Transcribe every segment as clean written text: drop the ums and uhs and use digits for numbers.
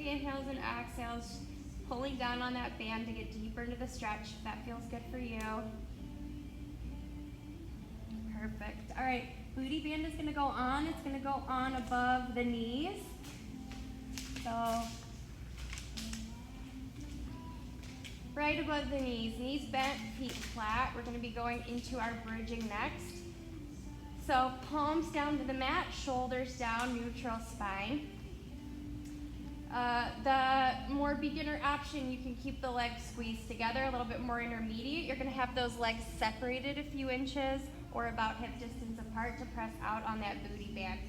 big inhales and exhales, pulling down on that band to get deeper into the stretch if that feels good for you. Perfect. All right, booty band is gonna go on. It's gonna go on above the knees. So, right above the knees bent, feet flat. We're gonna be going into our bridging next. So palms down to the mat, shoulders down, neutral spine. The more beginner option, you can keep the legs squeezed together, a little bit more intermediate. You're gonna have those legs separated a few inches or about hip distance apart to press out on that booty band.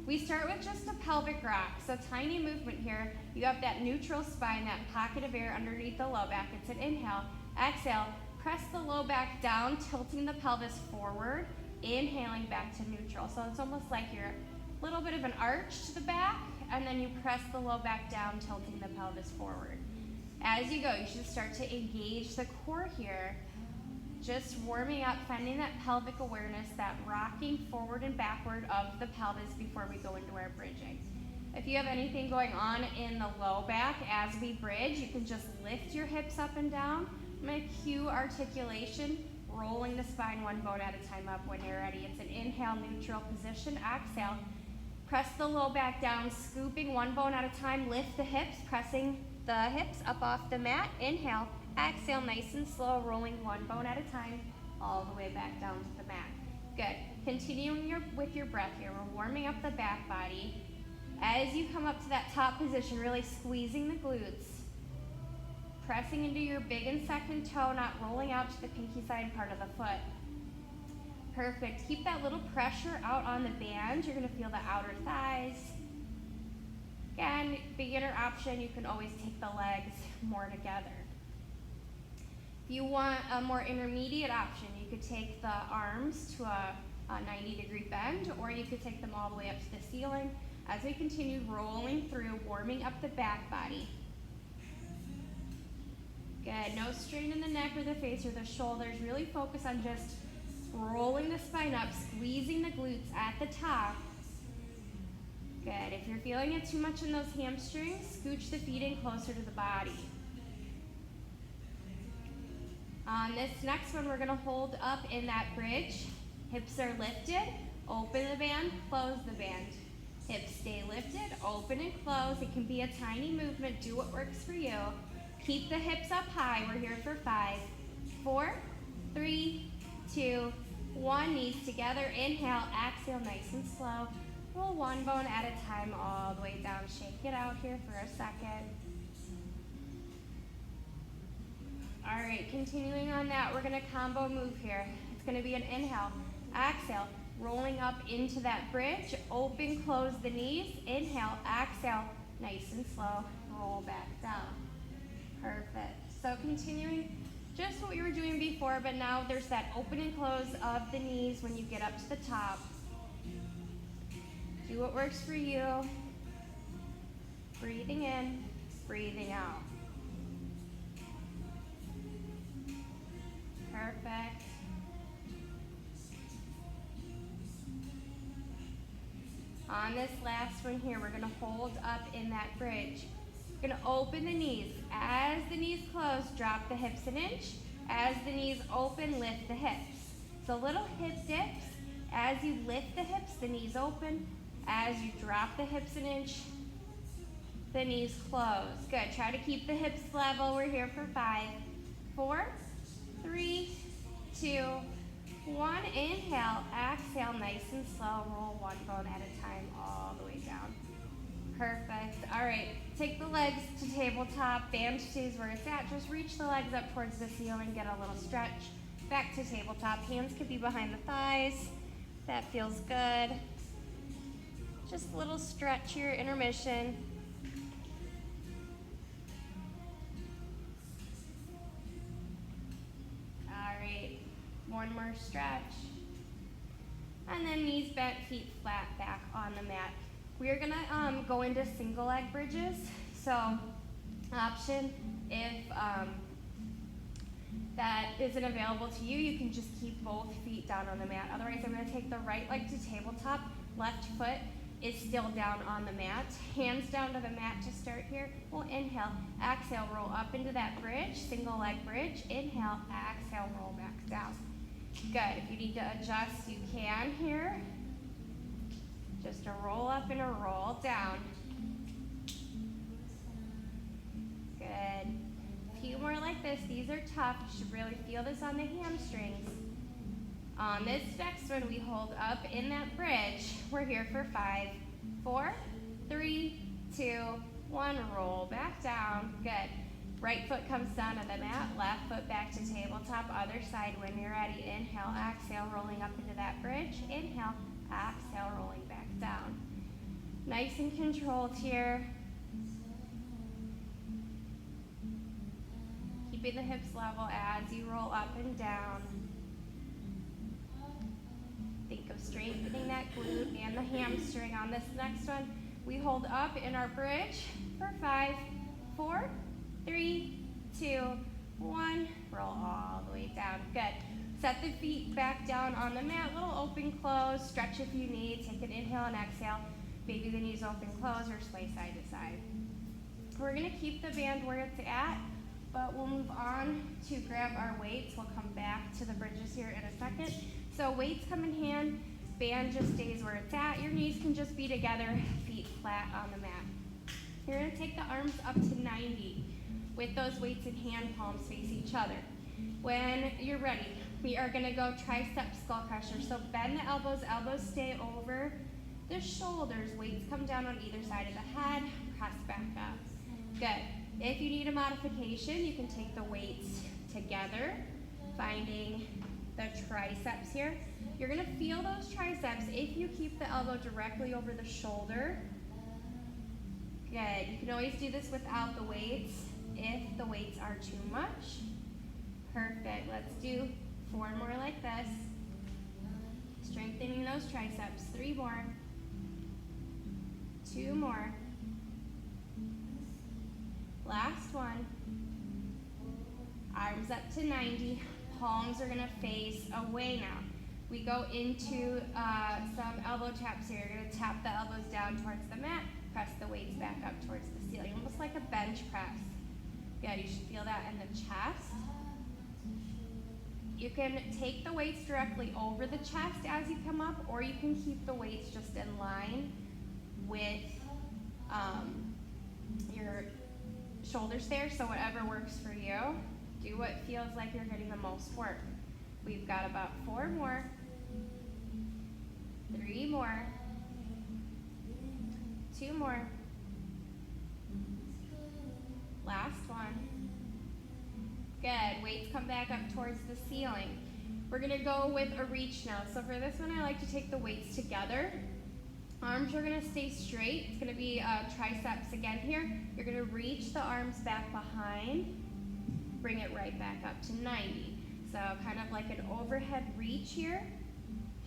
We start with just a pelvic rock, so tiny movement here. You have that neutral spine, that pocket of air underneath the low back. It's an inhale. Exhale, press the low back down, tilting the pelvis forward, inhaling back to neutral. So it's almost like you're a little bit of an arch to the back, and then you press the low back down, tilting the pelvis forward. As you go, you should start to engage the core here. Just warming up, finding that pelvic awareness, that rocking forward and backward of the pelvis before we go into our bridging. If you have anything going on in the low back as we bridge, you can just lift your hips up and down. I'm gonna cue articulation, rolling the spine one bone at a time up when you're ready. It's an inhale, neutral position. Exhale, press the low back down, scooping one bone at a time, lift the hips, pressing the hips up off the mat. Inhale. Exhale, nice and slow, rolling one bone at a time, all the way back down to the mat. Good. Continuing with your breath here. We're warming up the back body. As you come up to that top position, really squeezing the glutes. Pressing into your big and second toe, not rolling out to the pinky side part of the foot. Perfect. Keep that little pressure out on the band. You're going to feel the outer thighs. Again, beginner option, you can always take the legs more together. If you want a more intermediate option, you could take the arms to a 90-degree bend, or you could take them all the way up to the ceiling. As we continue rolling through, warming up the back body. Good, no strain in the neck or the face or the shoulders. Really focus on just rolling the spine up, squeezing the glutes at the top. Good, if you're feeling it too much in those hamstrings, scooch the feet in closer to the body. On this next one, we're gonna hold up in that bridge. Hips are lifted, open the band, close the band. Hips stay lifted, open and close. It can be a tiny movement, do what works for you. Keep the hips up high, we're here for 5, 4, 3, 2, 1. Knees together, inhale, exhale, nice and slow. Roll one bone at a time all the way down. Shake it out here for a second. All right, continuing on that, we're gonna combo move here. It's gonna be an inhale, exhale, rolling up into that bridge, open, close the knees, inhale, exhale, nice and slow, roll back down. Perfect. So continuing just what we were doing before, but now there's that open and close of the knees when you get up to the top. Do what works for you. Breathing in, breathing out. Perfect. On this last one here, we're gonna hold up in that bridge. We're gonna open the knees. As the knees close, drop the hips an inch. As the knees open, lift the hips. So little hip dips. As you lift the hips, the knees open. As you drop the hips an inch, the knees close. Good, try to keep the hips level. We're here for 5, 4, 3, 2, 1. Inhale, exhale, nice and slow. Roll one bone at a time all the way down. Perfect. All right, take the legs to tabletop. Band stays where it's at. Just reach the legs up towards the ceiling. Get a little stretch. Back to tabletop. Hands could be behind the thighs. That feels good. Just a little stretch here, intermission. One more stretch. And then knees bent, feet flat, back on the mat. We are gonna go into single leg bridges. So option, if that isn't available to you, you can just keep both feet down on the mat. Otherwise, I'm gonna take the right leg to tabletop, left foot is still down on the mat. Hands down to the mat to start here. We'll inhale, exhale, roll up into that bridge, single leg bridge. Inhale, exhale, roll back down. Good. If you need to adjust, you can here. Just a roll up and a roll down. Good. A few more like this. These are tough. You should really feel this on the hamstrings. On this next one, we hold up in that bridge. We're here for 5, 4, 3, 2, 1. Roll back down. Good. Right foot comes down on the mat. Left foot back to tabletop. Other side when you're ready. Inhale, exhale, rolling up into that bridge. Inhale, exhale, rolling back down. Nice and controlled here. Keeping the hips level as you roll up and down. Think of strengthening that glute and the hamstring. On this next one, we hold up in our bridge for 5, 4, 3, 2, 1. Roll all the way down. Good. Set the feet back down on the mat. Little open, close. Stretch if you need. Take an inhale and exhale. Maybe the knees open, close, or sway side to side. We're going to keep the band where it's at, but we'll move on to grab our weights. We'll come back to the bridges here in a second. So weights come in hand. Band just stays where it's at. Your knees can just be together, feet flat on the mat. You're going to take the arms up to 90 with those weights in hand, palms face each other. When you're ready, we are going to go tricep skull crusher. So bend the elbows stay over the shoulders. Weights come down on either side of the head, press back up. Good. If you need a modification, you can take the weights together, finding the triceps here. You're going to feel those triceps if you keep the elbow directly over the shoulder. Good. You can always do this without the weights if the weights are too much. Perfect. Let's do 4 more like this. Strengthening those triceps. 3 more. 2 more. Last one. Arms up to 90. Palms are going to face away now. We go into some elbow taps here. You're going to tap the elbows down towards the mat. Press the weights back up towards the ceiling, almost like a bench press. Yeah, you should feel that in the chest. You can take the weights directly over the chest as you come up, or you can keep the weights just in line with your shoulders there, so whatever works for you. Do what feels like you're getting the most work. We've got about 4 more, 3 more, 2 more, last one. Good. Weights come back up towards the ceiling. We're going to go with a reach now. So for this one, I like to take the weights together. Arms are going to stay straight. It's going to be triceps again here. You're going to reach the arms back behind. Bring it right back up to 90. So kind of like an overhead reach here.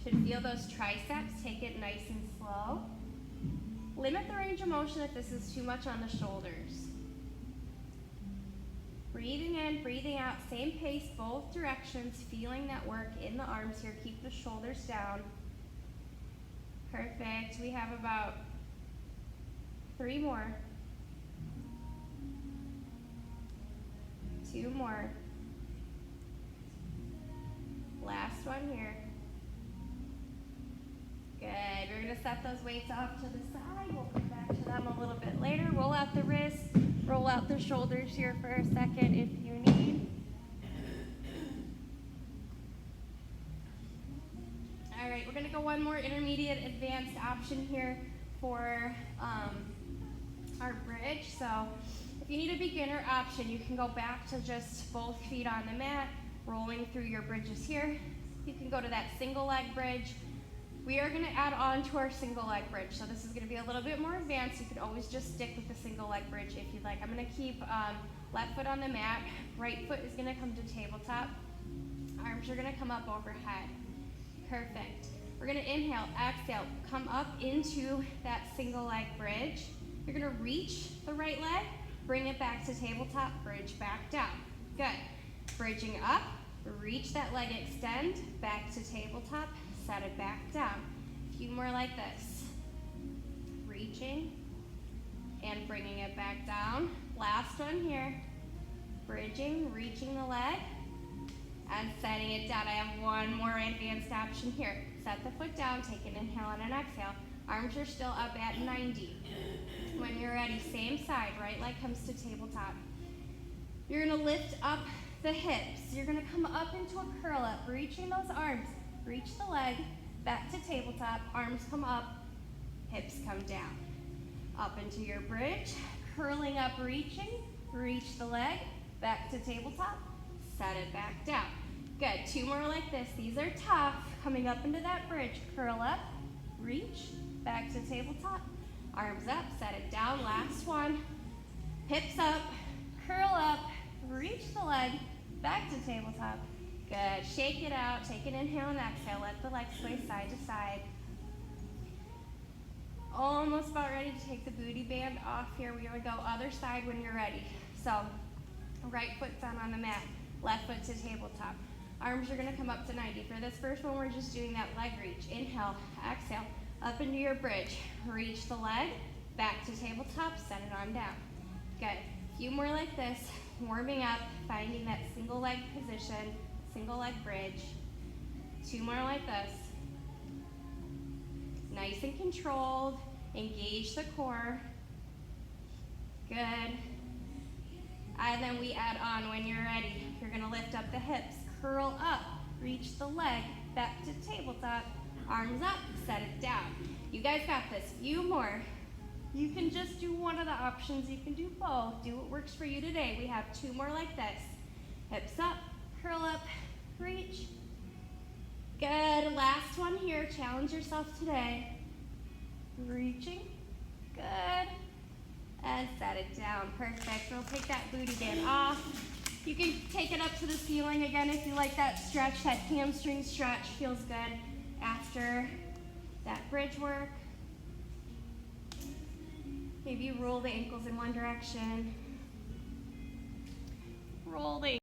Should feel those triceps. Take it nice and slow. Limit the range of motion if this is too much on the shoulders. Breathing in, breathing out, same pace, both directions, feeling that work in the arms here. Keep the shoulders down. Perfect. We have about 3 more. 2 more. Last one here. Good. We're going to set those weights off to the side. We'll come back to them a little bit later. Roll out the wrists. Roll out the shoulders here for a second if you need. All right, we're going to go one more intermediate advanced option here for our bridge. So if you need a beginner option, you can go back to just both feet on the mat, rolling through your bridges here. You can go to that single leg bridge. We are going to add on to our single leg bridge. So this is going to be a little bit more advanced. You can always just stick with the single leg bridge if you'd like. I'm going to keep left foot on the mat. Right foot is going to come to tabletop. Arms are going to come up overhead. Perfect. We're going to inhale, exhale, come up into that single leg bridge. You're going to reach the right leg, bring it back to tabletop, bridge back down. Good. Bridging up, reach that leg, extend, back to tabletop, set it back down. A few more like this. Reaching, and bringing it back down. Last one here. Bridging, reaching the leg, and setting it down. I have one more advanced option here. Set the foot down, take an inhale and an exhale. Arms are still up at 90. When you're ready, same side, right leg comes to tabletop. You're gonna lift up the hips. You're gonna come up into a curl up, reaching those arms. Reach the leg, back to tabletop, arms come up, hips come down. Up into your bridge, curling up, reaching, reach the leg, back to tabletop, set it back down. Good, 2 more like this. These are tough. Coming up into that bridge, curl up, reach, back to tabletop, arms up, set it down. Last one, hips up, curl up, reach the leg, back to tabletop. Good, shake it out, take an inhale and exhale. Let the legs sway side to side. Almost about ready to take the booty band off here. We're gonna go other side when you're ready. So, right foot down on the mat, left foot to tabletop. Arms are gonna come up to 90. For this first one, we're just doing that leg reach. Inhale, exhale, up into your bridge. Reach the leg, back to tabletop, set it on down. Good, a few more like this. Warming up, finding that single leg position, single leg bridge. 2 more like this. Nice and controlled, engage the core. Good. And then we add on when you're ready. You're gonna lift up the hips, curl up, reach the leg, back to tabletop, arms up, set it down. You guys got this, few more. You can just do one of the options, you can do both. Do what works for you today. We have 2 more like this. Hips up, curl up, reach. Good, last one here, challenge yourself today. Reaching, good. And set it down, perfect. We'll take that booty band off. You can take it up to the ceiling again if you like that stretch, that hamstring stretch feels good after that bridge work. Maybe roll the ankles in one direction. Roll the